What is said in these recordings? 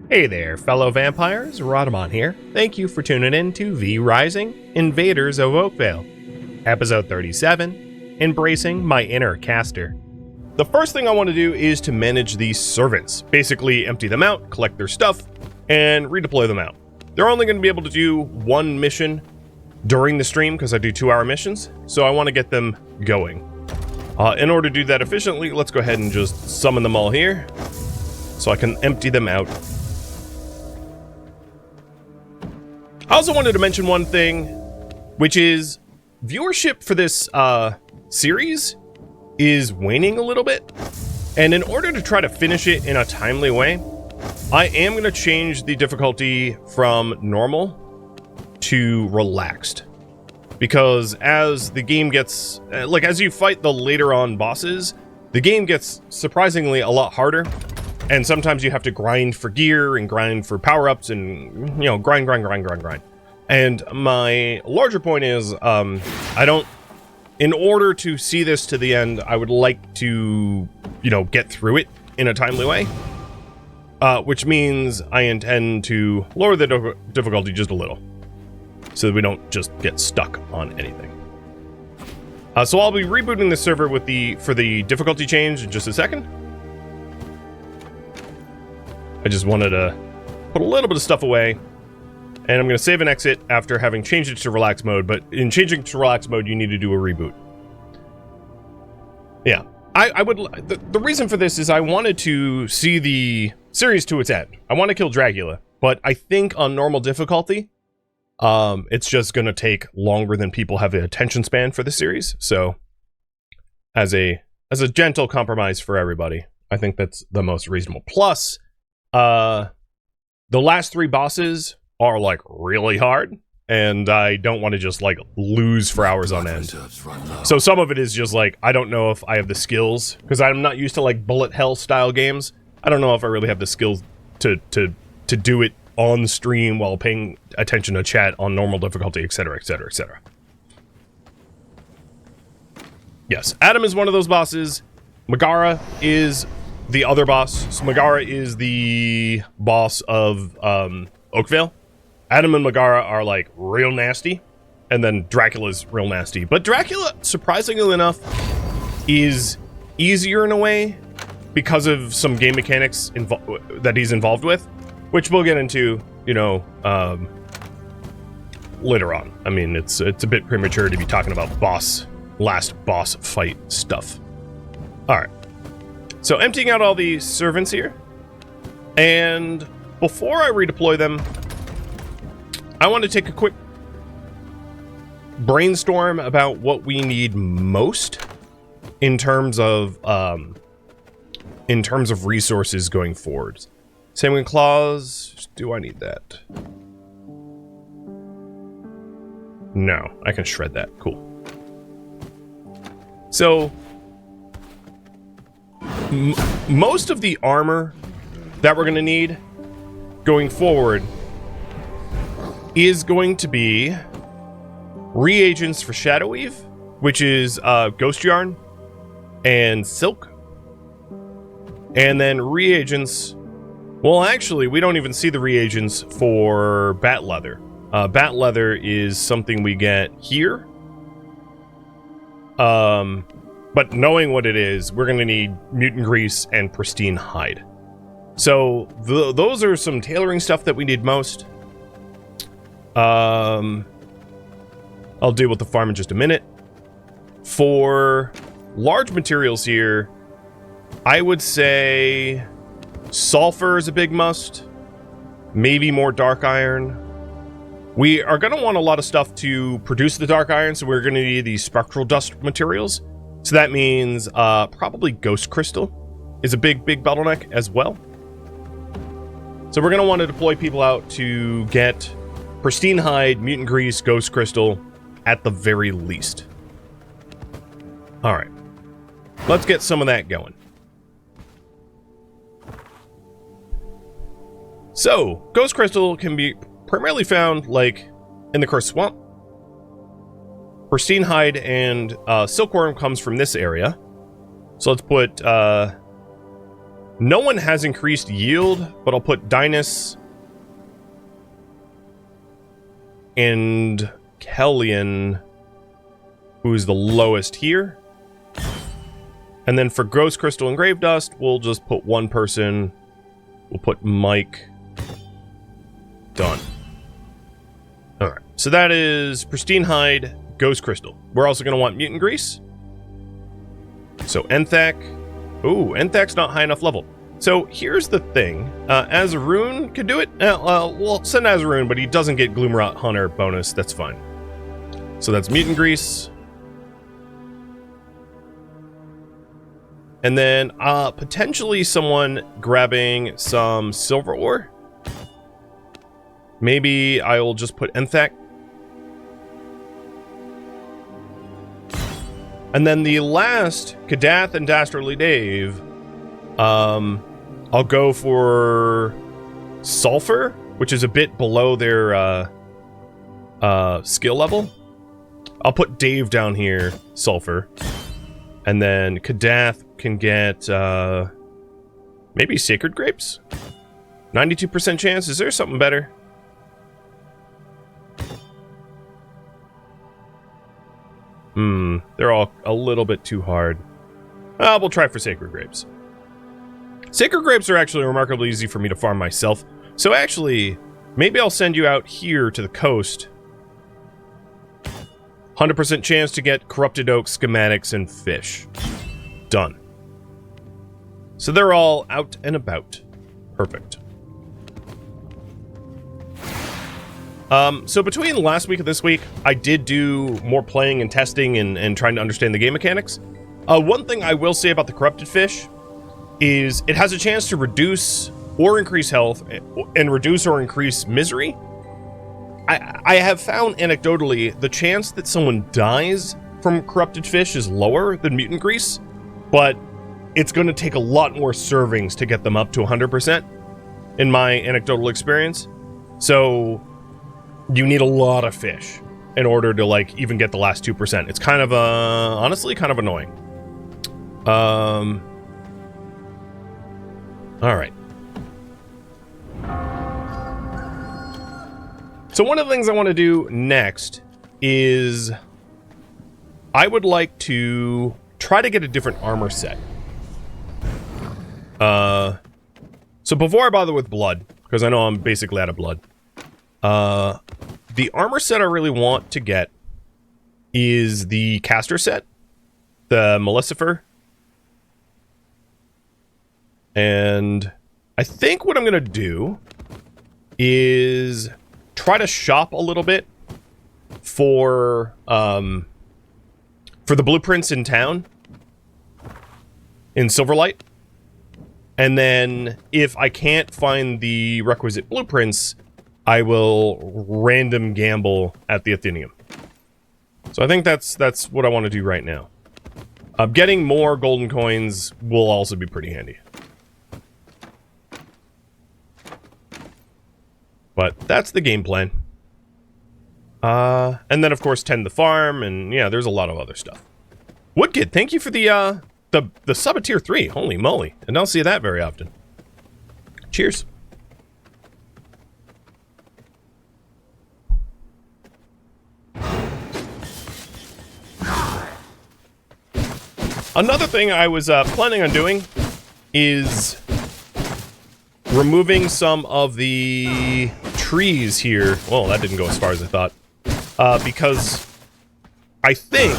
Hey there, fellow vampires, Rhadamant here. Thank you for tuning in to V Rising, Invaders of Oakveil, episode 37, Embracing My Inner Caster. The first thing I want to do is to manage these servants. Basically empty them out, collect their stuff, and redeploy them out. They're only going to be able to do one mission during the stream because I do 2-hour missions, so I want to get them going. In order to do that efficiently, let's go ahead and just summon them all here so I can empty them out. I also wanted to mention one thing, which is viewership for this series is waning a little bit. And in order to try to finish it in a timely way, I am going to change the difficulty from normal to relaxed. Because as the game gets, as you fight the later on bosses, the game gets surprisingly a lot harder. And sometimes you have to grind for gear and grind for power-ups and, you know, grind. And my larger point is, in order to see this to the end, I would like to, you know, get through it in a timely way. Which means I intend to lower the difficulty just a little, so that we don't just get stuck on anything. So I'll be rebooting the server for the difficulty change in just a second. I just wanted to put a little bit of stuff away, and I'm going to save and exit after having changed it to relax mode, but in changing to relax mode, you need to do a reboot. Yeah, the reason for this is I wanted to see the series to its end. I want to kill Dracula, but I think on normal difficulty, it's just going to take longer than people have the attention span for the series, so as a gentle compromise for everybody, I think that's the most reasonable. Plus, the last 3 bosses are like really hard, and I don't want to just like lose for hours on end. So some of it is just like, I don't know if I have the skills, because I'm not used to like bullet hell style games. I don't know if I really have the skills to do it on stream while paying attention to chat on normal difficulty, etc, etc, etc. Yes, Adam is one of those bosses. Megara is the other boss. So Megara is the boss of Oakveil. Adam and Megara are like real nasty, and then Dracula's real nasty. But Dracula, surprisingly enough, is easier in a way because of some game mechanics that he's involved with, which we'll get into, you know, later on. I mean, it's a bit premature to be talking about last boss fight stuff. All right. So emptying out all the servants here, and before I redeploy them, I want to take a quick brainstorm about what we need most in terms of resources going forward. Sanguine Claws, do I need that? No, I can shred that. Cool. So most of the armor that we're going to need going forward is going to be reagents for Shadow Weave, which is ghost yarn and silk, and then reagents. Well, actually, we don't even see the reagents for bat leather. Bat leather is something we get here. But knowing what it is, we're going to need mutant grease and pristine hide. So those are some tailoring stuff that we need most. I'll deal with the farm in just a minute. For large materials here, I would say sulfur is a big must. Maybe more dark iron. We are going to want a lot of stuff to produce the dark iron, so we're going to need these spectral dust materials. So that means probably ghost crystal is a big bottleneck as well. So we're going to want to deploy people out to get pristine hide, mutant grease, ghost crystal at the very least. All right, let's get some of that going. So ghost crystal can be primarily found like in the Cursed Swamp. Pristine hide and silkworm comes from this area. So let's put No one has increased yield, but I'll put Dynas and Kellyan, who's the lowest here. And then for Ghost Crystal and Grave Dust, we'll just put one person. We'll put Mike. Done. Alright, so that is Pristine Hide, Ghost Crystal. We're also going to want Mutant Grease. So Enthak. Ooh, Enthak's not high enough level. So here's the thing. Azarun could do it. We'll send Azarun, but he doesn't get Gloomrot Hunter bonus. That's fine. So that's Mutant Grease. And then potentially someone grabbing some silver ore. Maybe I will just put Enthak. And then the last, Kadath and Dastardly Dave, I'll go for Sulfur, which is a bit below their skill level. I'll put Dave down here, Sulfur. And then Kadath can get maybe Sacred Grapes? 92% chance. Is there something better? They're all a little bit too hard. We'll try for Sacred Grapes. Sacred Grapes are actually remarkably easy for me to farm myself. So actually, maybe I'll send you out here to the coast. 100% chance to get Corrupted Oak, Schematics, and Fish. Done. So they're all out and about. Perfect. So between last week and this week, I did do more playing and testing and trying to understand the game mechanics. One thing I will say about the Corrupted Fish is it has a chance to reduce or increase health and reduce or increase misery. I have found anecdotally the chance that someone dies from Corrupted Fish is lower than Mutant Grease, but it's going to take a lot more servings to get them up to 100% in my anecdotal experience. So you need a lot of fish in order to like even get the last 2%. It's kind of honestly kind of annoying. All right. So one of the things I want to do next is I would like to try to get a different armor set. So before I bother with blood, because I know I'm basically out of blood, the armor set I really want to get is the caster set, the Maleficer. And I think what I'm going to do is try to shop a little bit for the blueprints in town in Silverlight. And then if I can't find the requisite blueprints, I will random gamble at the Athenium. So I think that's what I want to do right now. Getting more golden coins will also be pretty handy. But that's the game plan. And then, of course, tend the farm, and yeah, there's a lot of other stuff. Woodkid, thank you for the sub at tier 3. Holy moly. I don't see that very often. Cheers. Another thing I was planning on doing is removing some of the trees here. Well, that didn't go as far as I thought. Because I think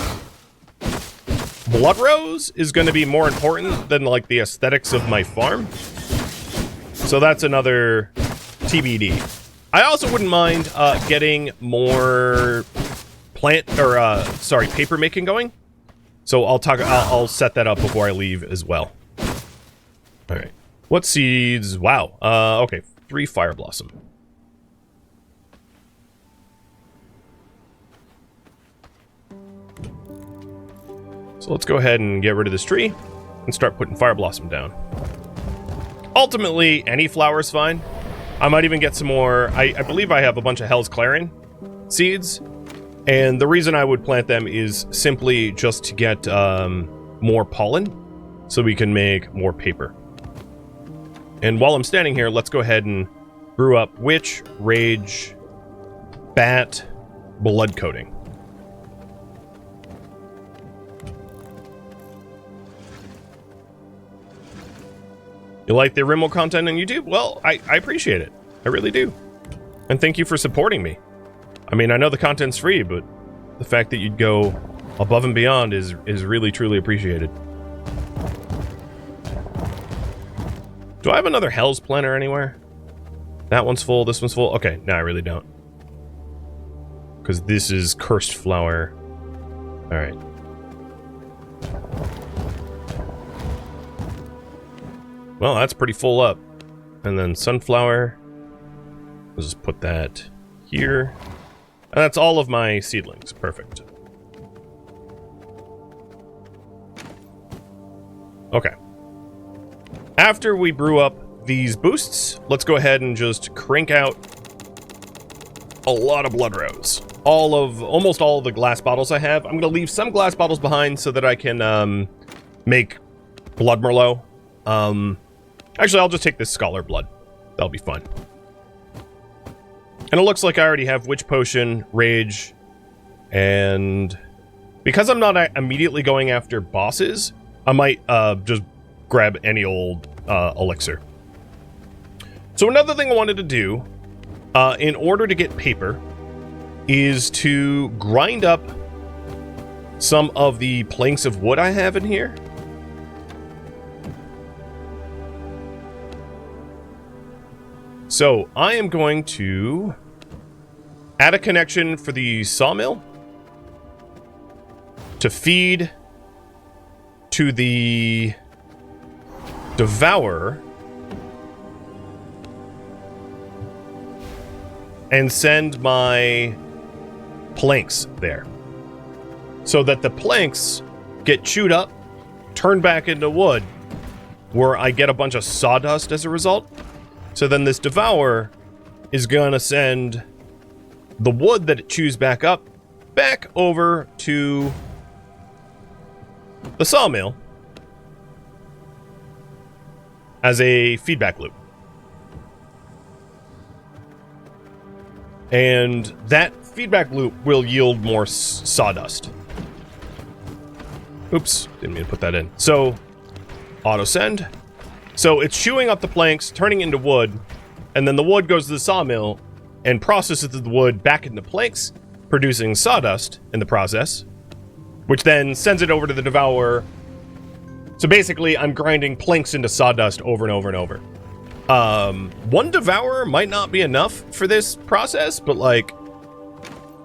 Blood Rose is going to be more important than, like, the aesthetics of my farm. So that's another TBD. I also wouldn't mind getting more paper making going. So I'll set that up before I leave as well. All right. What seeds? Wow. Okay. 3 Fire Blossom. So let's go ahead and get rid of this tree and start putting Fire Blossom down. Ultimately, any flower is fine. I might even get some more. I believe I have a bunch of Hell's Clarion seeds. And the reason I would plant them is simply just to get more pollen so we can make more paper. And while I'm standing here, let's go ahead and brew up Witch, Rage, Bat, Blood Coating. You like the Rimmel content on YouTube? Well, I appreciate it. I really do. And thank you for supporting me. I mean, I know the content's free, but the fact that you'd go above and beyond is really, truly appreciated. Do I have another Hell's Planner anywhere? That one's full, this one's full. Okay, no, I really don't. Because this is Cursed Flower. Alright. Well, that's pretty full up. And then Sunflower. Let's just put that here. And that's all of my seedlings. Perfect. Okay. After we brew up these boosts, let's go ahead and just crank out a lot of blood rose. Almost all of the glass bottles I have. I'm going to leave some glass bottles behind so that I can make blood merlot. Actually, I'll just take this scholar blood. That'll be fun. And it looks like I already have Witch Potion, Rage, and because I'm not immediately going after bosses, I might just grab any old elixir. So another thing I wanted to do, in order to get paper, is to grind up some of the planks of wood I have in here. So I am going to add a connection for the sawmill to feed to the Devourer and send my planks there so that the planks get chewed up, turned back into wood, where I get a bunch of sawdust as a result. So then this Devourer is gonna send the wood that it chews back up back over to the sawmill as a feedback loop. And that feedback loop will yield more sawdust. Oops, didn't mean to put that in. So, auto send. So it's chewing up the planks, turning into wood, and then the wood goes to the sawmill and processes the wood back into planks, producing sawdust in the process, which then sends it over to the Devourer. So basically, I'm grinding planks into sawdust over and over and over. One Devourer might not be enough for this process, but like,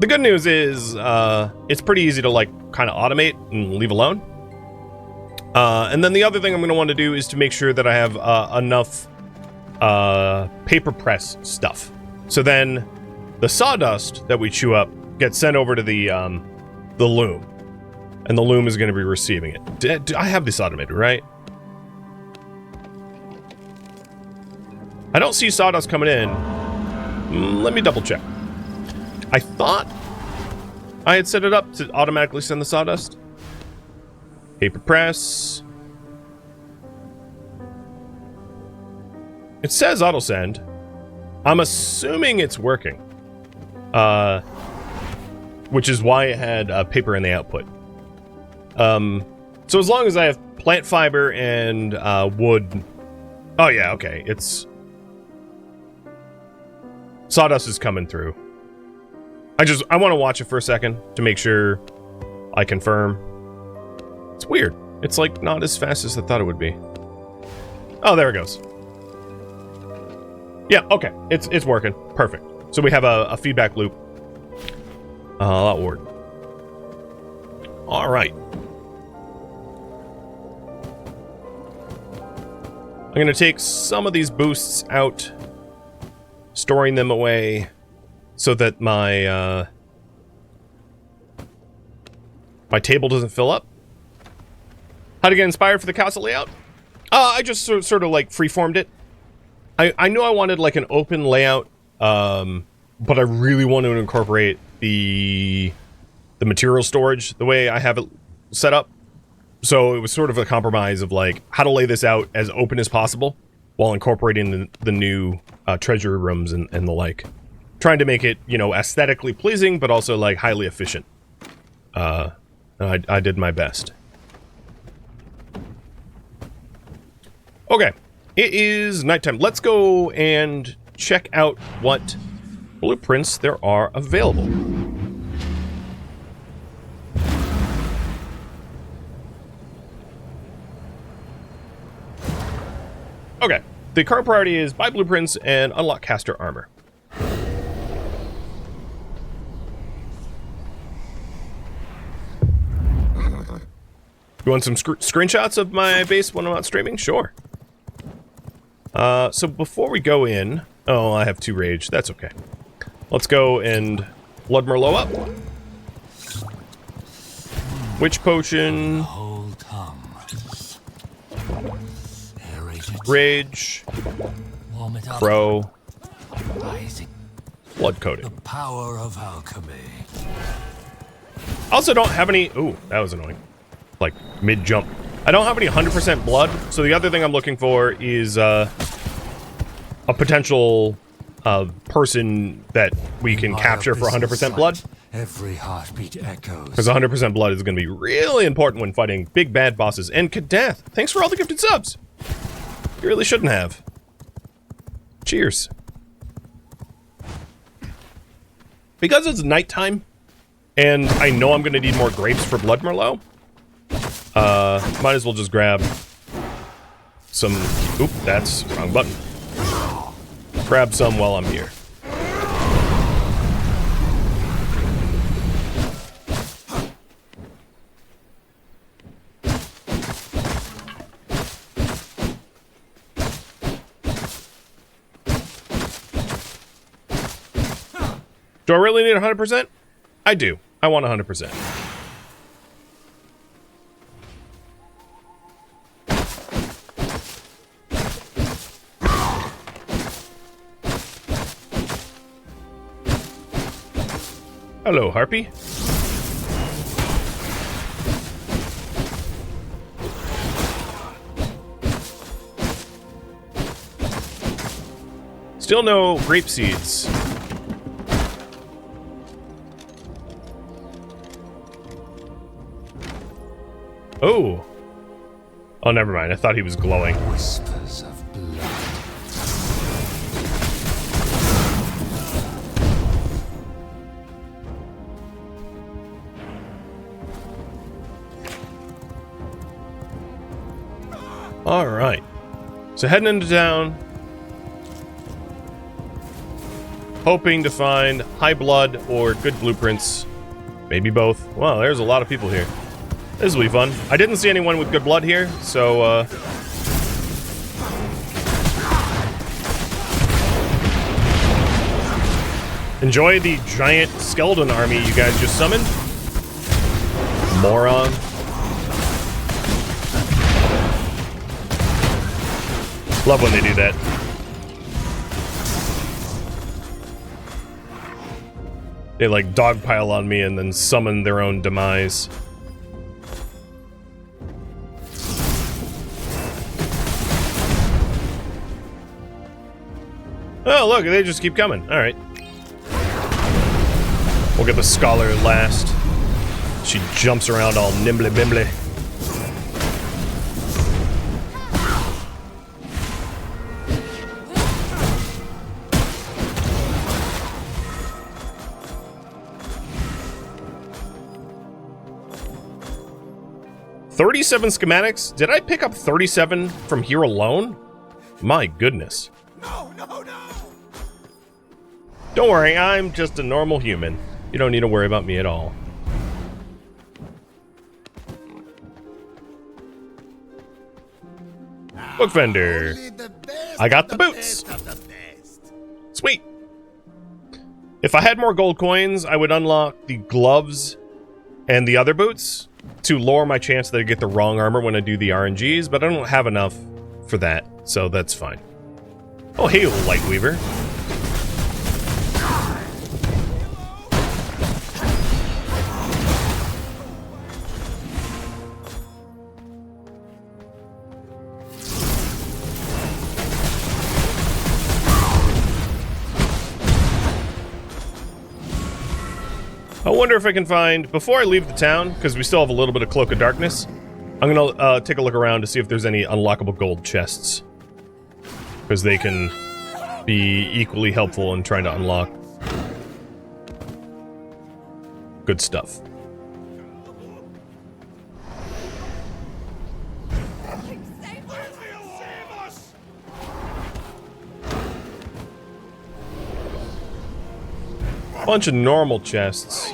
the good news is, it's pretty easy to like kind of automate and leave alone. And then the other thing I'm going to want to do is to make sure that I have enough paper press stuff. So then the sawdust that we chew up gets sent over to the loom. And the loom is going to be receiving it. I have this automated, right? I don't see sawdust coming in. Let me double check. I thought I had set it up to automatically send the sawdust. Paper press. It says auto send. I'm assuming it's working. Which is why it had paper in the output. So as long as I have plant fiber and wood. Oh yeah, okay. It's sawdust is coming through. I want to watch it for a second to make sure I confirm. It's weird. It's like not as fast as I thought it would be. Oh, there it goes. Yeah, okay. It's working. Perfect. So we have a feedback loop. That worked. All right. I'm going to take some of these boosts out, storing them away so that my my table doesn't fill up. How to get inspired for the castle layout? I just sort of like freeformed it. I knew I wanted like an open layout, but I really wanted to incorporate the material storage the way I have it set up. So it was sort of a compromise of like how to lay this out as open as possible, while incorporating the new treasure rooms and the like. Trying to make it, you know, aesthetically pleasing, but also, like, highly efficient. I did my best. Okay, it is nighttime. Let's go and check out what blueprints there are available. Okay, the current priority is buy blueprints and unlock caster armor. You want some screenshots of my base when I'm not streaming? Sure. So before we go in... Oh, I have 2 rage. That's okay. Let's go and blood Merlot up. Witch potion. Rage. Crow. Blood coating. The power of alchemy. I also don't have any... Ooh, that was annoying. Like, mid-jump. I don't have any 100% blood, so the other thing I'm looking for is, a potential, person that we can capture for 100% blood. Every heartbeat echoes. Because 100% blood is going to be really important when fighting big bad bosses. And Kadath, thanks for all the gifted subs! You really shouldn't have. Cheers. Because it's nighttime, and I know I'm going to need more grapes for blood Merlot, might as well just grab some... Oop, that's wrong button. Grab some while I'm here. Do I really need 100%? I do. I want 100%. Hello, Harpy. Still no grape seeds. Oh. Oh, never mind. I thought he was glowing. Whispers of blood. All right. So heading into town, hoping to find high blood or good blueprints. Maybe both. Wow, there's a lot of people here. This will be fun. I didn't see anyone with good blood here, so, enjoy the giant skeleton army you guys just summoned. Moron. Love when they do that. They, like, dogpile on me and then summon their own demise. Oh, look, they just keep coming. Alright. We'll get the scholar last. She jumps around all nimbly-bimbly. "37 schematics? Did I pick up 37 from here alone? My goodness. No, no, no! Don't worry, I'm just a normal human. You don't need to worry about me at all. Book vendor. I got the boots. Sweet. If I had more gold coins, I would unlock the gloves and the other boots to lower my chance that I get the wrong armor when I do the RNGs, but I don't have enough for that, so that's fine. Oh, hey, Lightweaver. I wonder if I can find, before I leave the town, because we still have a little bit of Cloak of Darkness, I'm gonna take a look around to see if there's any unlockable gold chests. Because they can be equally helpful in trying to unlock good stuff. Bunch of normal chests.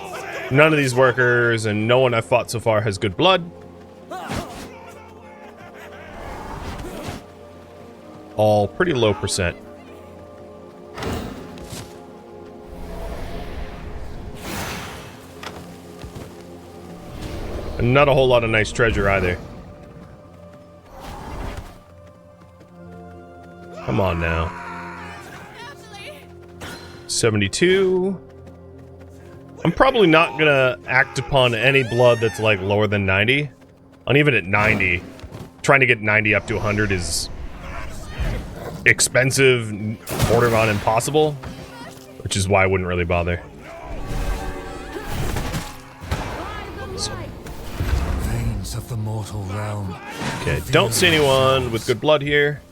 None of these workers and no one I've fought so far has good blood. All pretty low percent. And not a whole lot of nice treasure either. Come on now. 72. I'm probably not gonna act upon any blood that's like lower than 90. And even at 90, trying to get 90 up to 100 is expensive, borderline on impossible, which is why I wouldn't really bother. Veins of the mortal realm. Okay, don't see anyone with good blood here.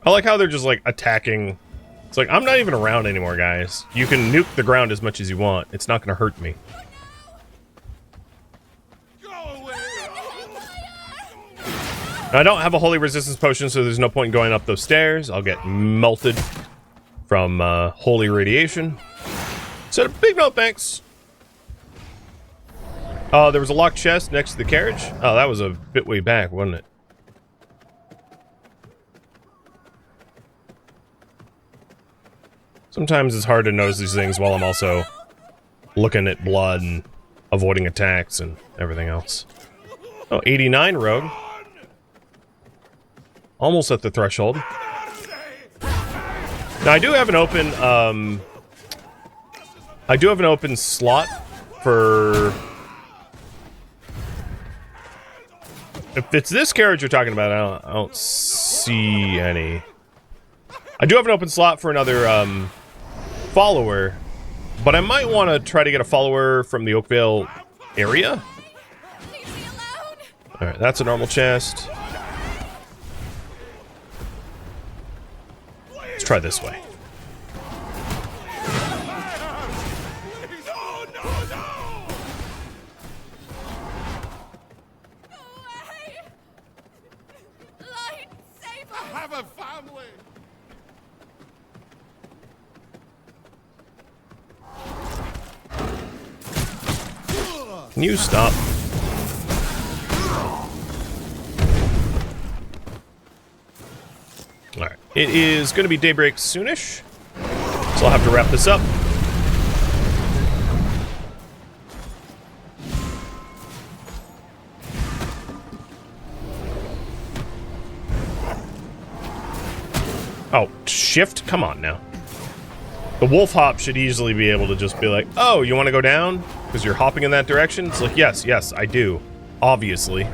I like how they're just like attacking. It's like, I'm not even around anymore, guys. You can nuke the ground as much as you want. It's not gonna hurt me. Now, I don't have a holy resistance potion, so there's no point in going up those stairs. I'll get melted from holy radiation. So, big no thanks. There was a locked chest next to the carriage. Oh, that was a bit way back, wasn't it? Sometimes it's hard to notice these things while I'm also looking at blood and avoiding attacks and everything else. Oh, 89 rogue. Almost at the threshold. Now I do have an open, slot for... If it's this carriage you're talking about, I don't see any. I do have an open slot for another, follower, but I might want to try to get a follower from the Oakveil area. Alright, that's a normal chest. Let's try this way. Can you stop? Alright. It is going to be daybreak soonish, so I'll have to wrap this up. Oh, shift? Come on now. The wolf hop should easily be able to just be like, oh, you want to go down? Because you're hopping in that direction? It's like, yes, yes, I do. Obviously.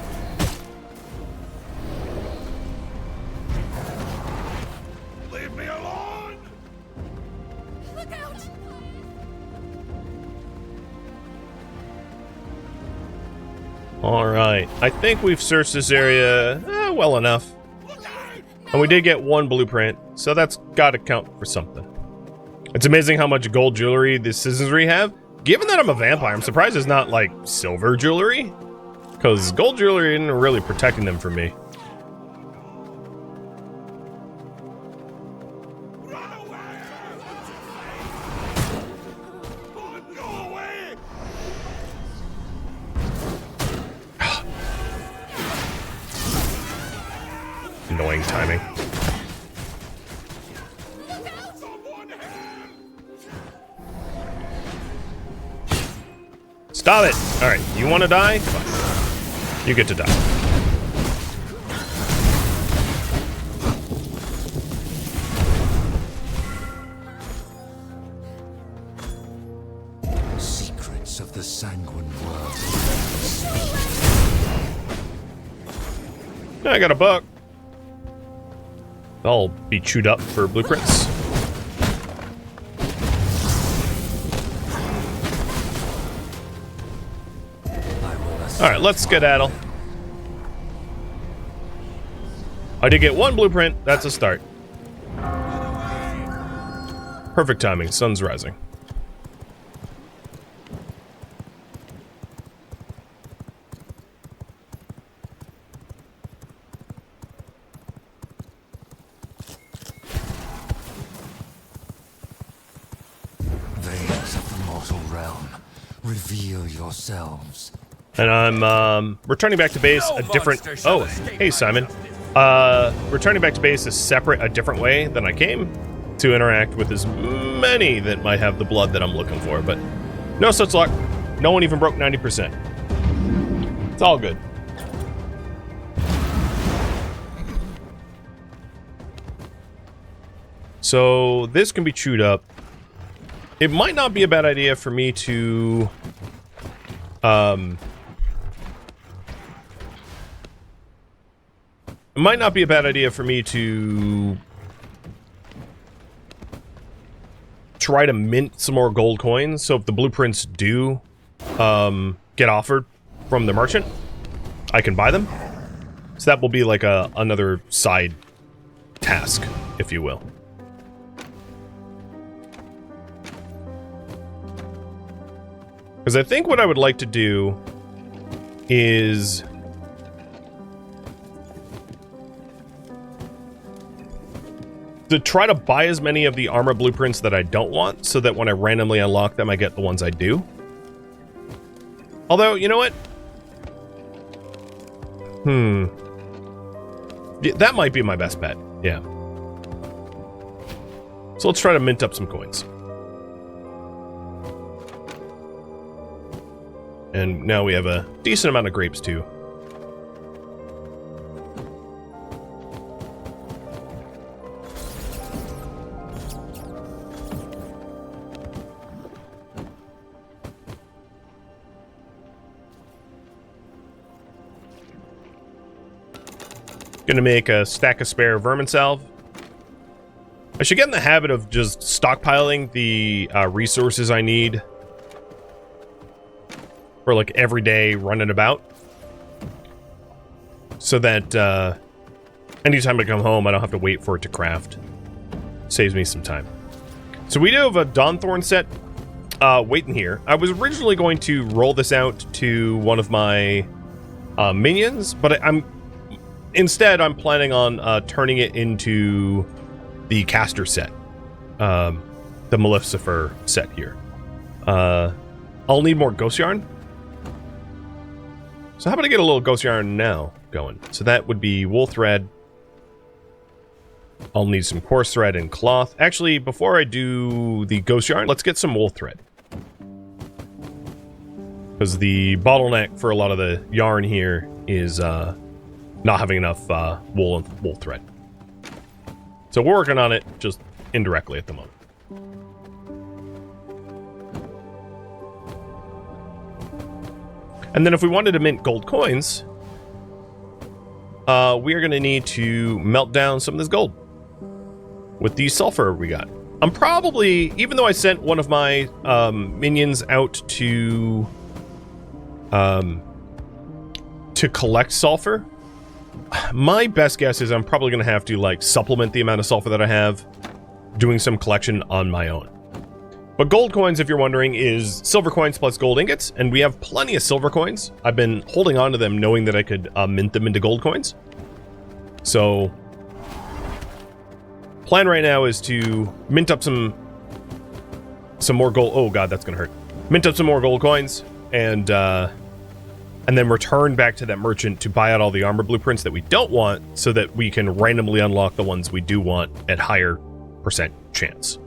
Leave me alone! Look out! Alright. I think we've searched this area well enough. And we did get one blueprint, so that's got to count for something. It's amazing how much gold jewelry the citizenry have. Given that I'm a vampire, I'm surprised it's not, like, silver jewelry. Because gold jewelry isn't really protecting them from me. Annoying timing. Stop it! Alright, you want to die? Fine. You get to die. sanguine world. I got a buck. I'll be chewed up for blueprints. Alright, let's skedaddle. I did get one blueprint. That's a start. Perfect timing. Sun's rising. Veins of the mortal realm, reveal yourselves. And I'm returning back to base a different... Oh, hey Simon. Returning back to base is separate, a different way than I came, to interact with as many that might have the blood that I'm looking for, but no such luck. No one even broke 90%. It's all good. So this can be chewed up. It might not be a bad idea for me to... It might not be a bad idea for me to try to mint some more gold coins, so if the blueprints do get offered from the merchant, I can buy them. So that will be like another side task, if you will. Because I think what I would like to do is... to try to buy as many of the armor blueprints that I don't want, so that when I randomly unlock them, I get the ones I do. Although, you know what? Yeah, that might be my best bet. Yeah. So let's try to mint up some coins. And now we have a decent amount of grapes, too. Gonna make a stack of spare vermin salve. I should get in the habit of just stockpiling the resources I need for like every day running about, so that anytime I come home I don't have to wait for it to craft. Saves me some time. So we do have a Dawnthorn set waiting here. I was originally going to roll this out to one of my minions, but instead I'm planning on turning it into the caster set, the Maleficer set here. I'll need more ghost yarn. So how about I get a little ghost yarn now going? So that would be wool thread. I'll need some coarse thread and cloth. Actually, before I do the ghost yarn, let's get some wool thread. Because the bottleneck for a lot of the yarn here is not having enough wool and wool thread. So we're working on it just indirectly at the moment. And then if we wanted to mint gold coins, we are going to need to melt down some of this gold with the sulfur we got. I'm probably, even though I sent one of my minions out to collect sulfur, my best guess is I'm probably going to have to like supplement the amount of sulfur that I have doing some collection on my own. But gold coins, if you're wondering, is silver coins plus gold ingots, and we have plenty of silver coins. I've been holding on to them knowing that I could mint them into gold coins. So plan right now is to mint up some more gold. Oh god, that's gonna hurt. Mint up some more gold coins and then return back to that merchant to buy out all the armor blueprints that we don't want, so that we can randomly unlock the ones we do want at higher percent chance.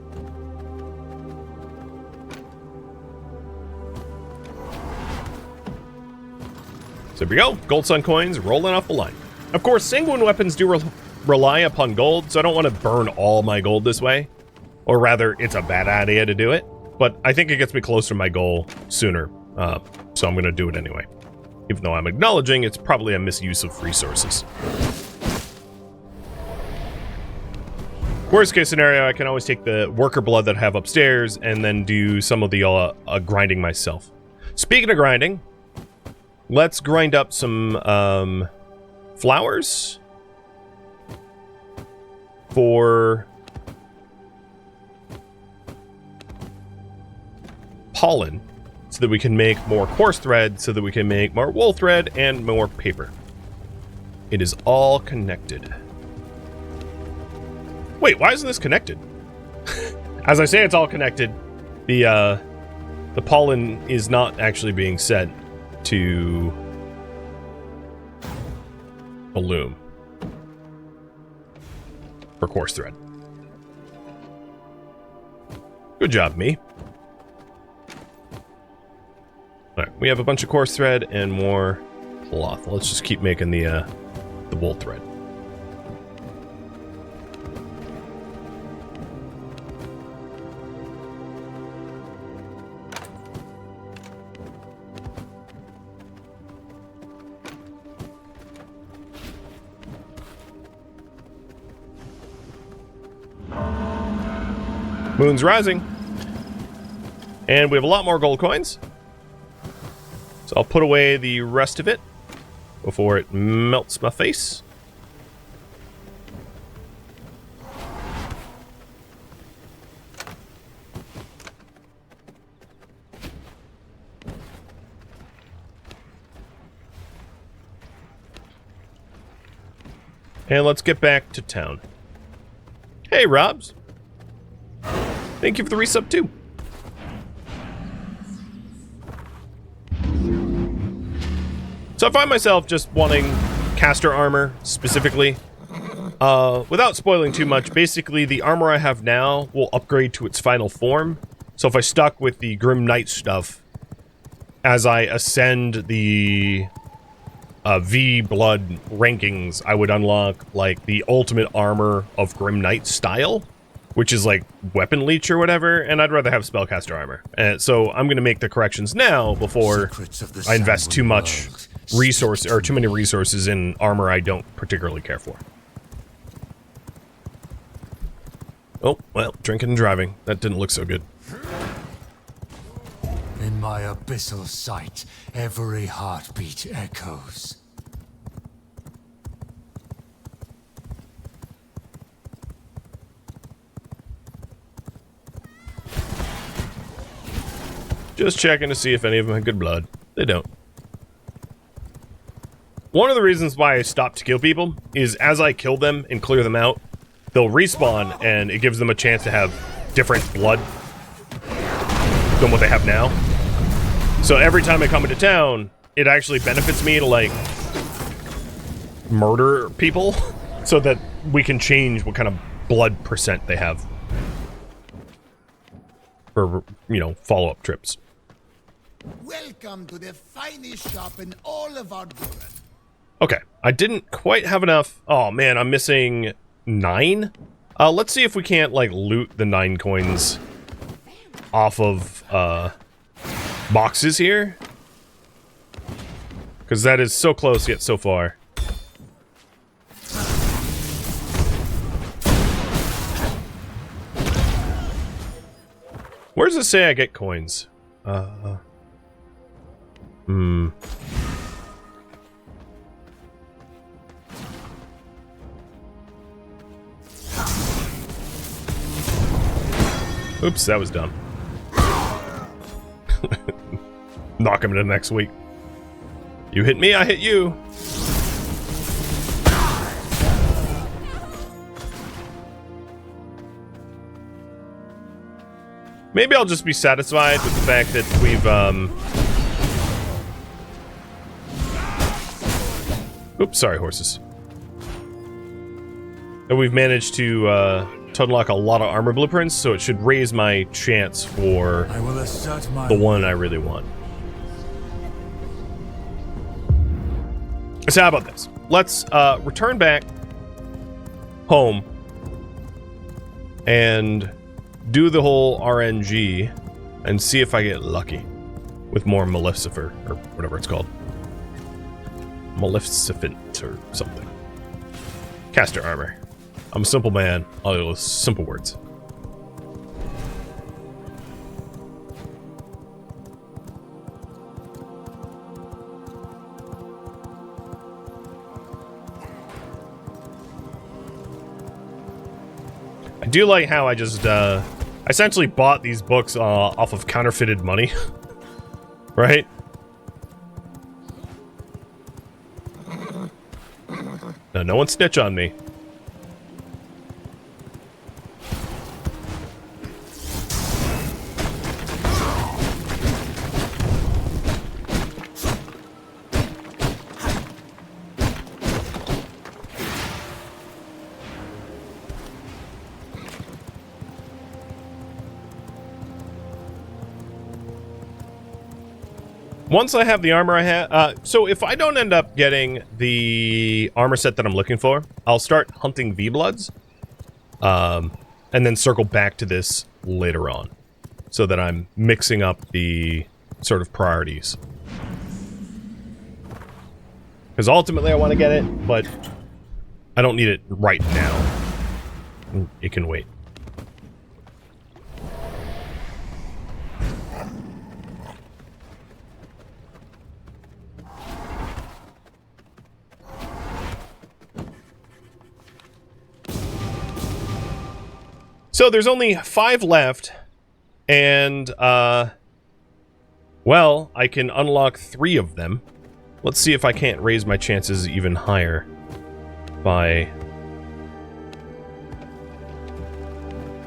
So here we go, gold sun coins rolling off the line. Of course, sanguine weapons do rely upon gold, so I don't want to burn all my gold this way. Or rather, it's a bad idea to do it, but I think it gets me closer to my goal sooner So I'm going to do it anyway. Even though I'm acknowledging it's probably a misuse of resources. Worst case scenario, I can always take the worker blood that I have upstairs and then do some of the grinding myself. Speaking of grinding, let's grind up some flowers for pollen so that we can make more coarse thread, so that we can make more wool thread and more paper. It is all connected. Wait, why isn't this connected? As I say, it's all connected. The pollen is not actually being sent to a loom for coarse thread. Good job, me. Alright, we have a bunch of coarse thread and more cloth. Let's just keep making the wool thread. Moon's rising. And we have a lot more gold coins. So I'll put away the rest of it before it melts my face. And let's get back to town. Hey, Robs. Thank you for the resub, too. So I find myself just wanting caster armor, specifically. Without spoiling too much, basically the armor I have now will upgrade to its final form. So if I stuck with the Grim Knight stuff, as I ascend the V Blood rankings, I would unlock, like, the ultimate armor of Grim Knight style, which is like weapon leech or whatever, and I'd rather have spellcaster armor. So I'm going to make the corrections now before I invest too much resource or too many resources in armor I don't particularly care for. Oh, well, drinking and driving. That didn't look so good. In my abyssal sight, every heartbeat echoes. Just checking to see if any of them had good blood. They don't. One of the reasons why I stopped to kill people is as I kill them and clear them out, they'll respawn and it gives them a chance to have different blood than what they have now. So every time I come into town, it actually benefits me to, like, murder people so that we can change what kind of blood percent they have for, you know, follow-up trips. Welcome to the finest shop in all of Ardora. Okay, I didn't quite have enough. Oh man, I'm missing 9. Let's see if we can't, like, loot the 9 coins off of boxes here, because that is so close yet so far. Where does it say I get coins? Oops, that was dumb. Knock him into next week. You hit me, I hit you. Maybe I'll just be satisfied with the fact that we've, oops, sorry, horses. That we've managed to unlock a lot of armor blueprints, so it should raise my chance for the one I really want. So how about this? Let's return back home and do the whole RNG and see if I get lucky. with more Maleficent, or whatever it's called. Maleficent or something. Caster armor. I'm a simple man. All those simple words. I do like how I just essentially bought these books off of counterfeited money. Right? No, no one snitch on me. Once I have the armor I have, so if I don't end up getting the armor set that I'm looking for, I'll start hunting V-Bloods, and then circle back to this later on, so that I'm mixing up the sort of priorities. Because ultimately I want to get it, but I don't need it right now. It can wait. So there's only 5 left, and, well, I can unlock 3 of them. Let's see if I can't raise my chances even higher by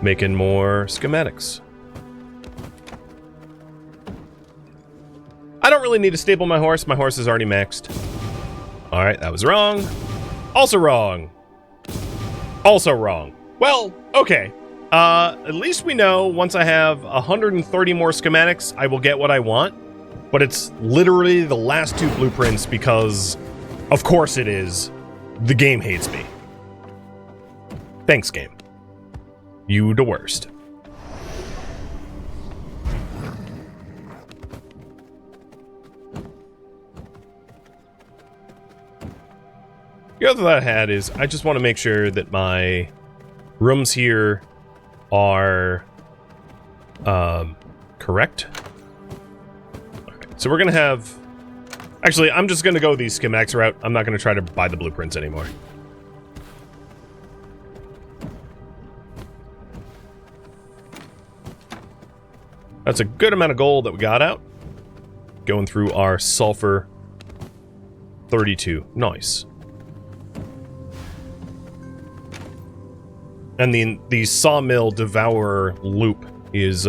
making more schematics. I don't really need to stable my horse. My horse is already maxed. Alright, that was wrong. Also wrong. Also wrong. Well, okay. At least we know once I have 130 more schematics, I will get what I want. But it's literally the last 2 blueprints because, of course it is, the game hates me. Thanks, game. You the worst. The other thing I had is I just want to make sure that my rooms here are correct. Okay, so we're gonna have, actually I'm just gonna go the schematics route. I'm not gonna try to buy the blueprints anymore. That's a good amount of gold that we got out. Going through our sulfur 32. Nice. And the sawmill devourer loop is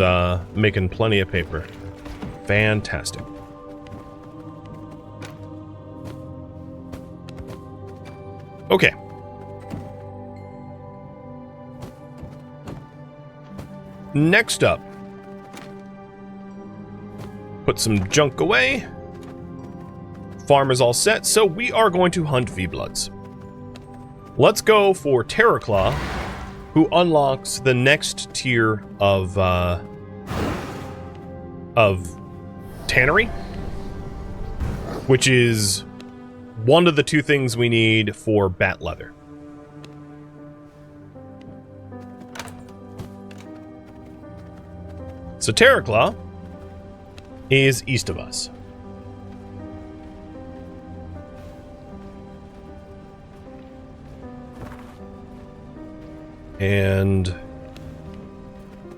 making plenty of paper. Fantastic. Okay. Next up. Put some junk away. Farm is all set, so we are going to hunt V-Bloods. Let's go for Terrorclaw, who unlocks the next tier of tannery, which is one of the 2 things we need for bat leather. So Terrorclaw is east of us. And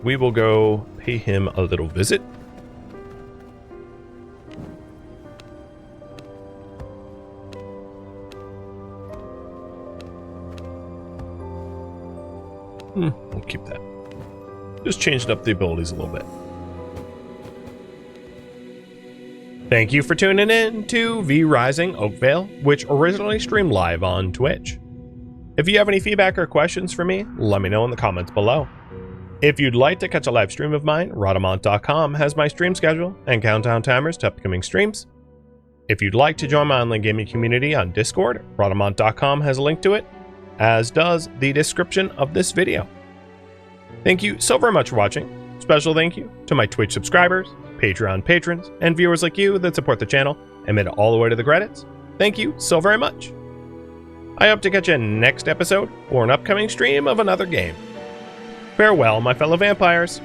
we will go pay him a little visit. We'll keep that. Just changed up the abilities a little bit. Thank you for tuning in to V Rising Oakveil, which originally streamed live on Twitch. If you have any feedback or questions for me, let me know in the comments below. If you'd like to catch a live stream of mine, Rhadamant.com has my stream schedule and countdown timers to upcoming streams. If you'd like to join my online gaming community on Discord, Rhadamant.com has a link to it, as does the description of this video. Thank you so very much for watching. Special thank you to my Twitch subscribers, Patreon patrons, and viewers like you that support the channel and made it all the way to the credits. Thank you so very much. I hope to catch you next episode or an upcoming stream of another game. Farewell, my fellow vampires.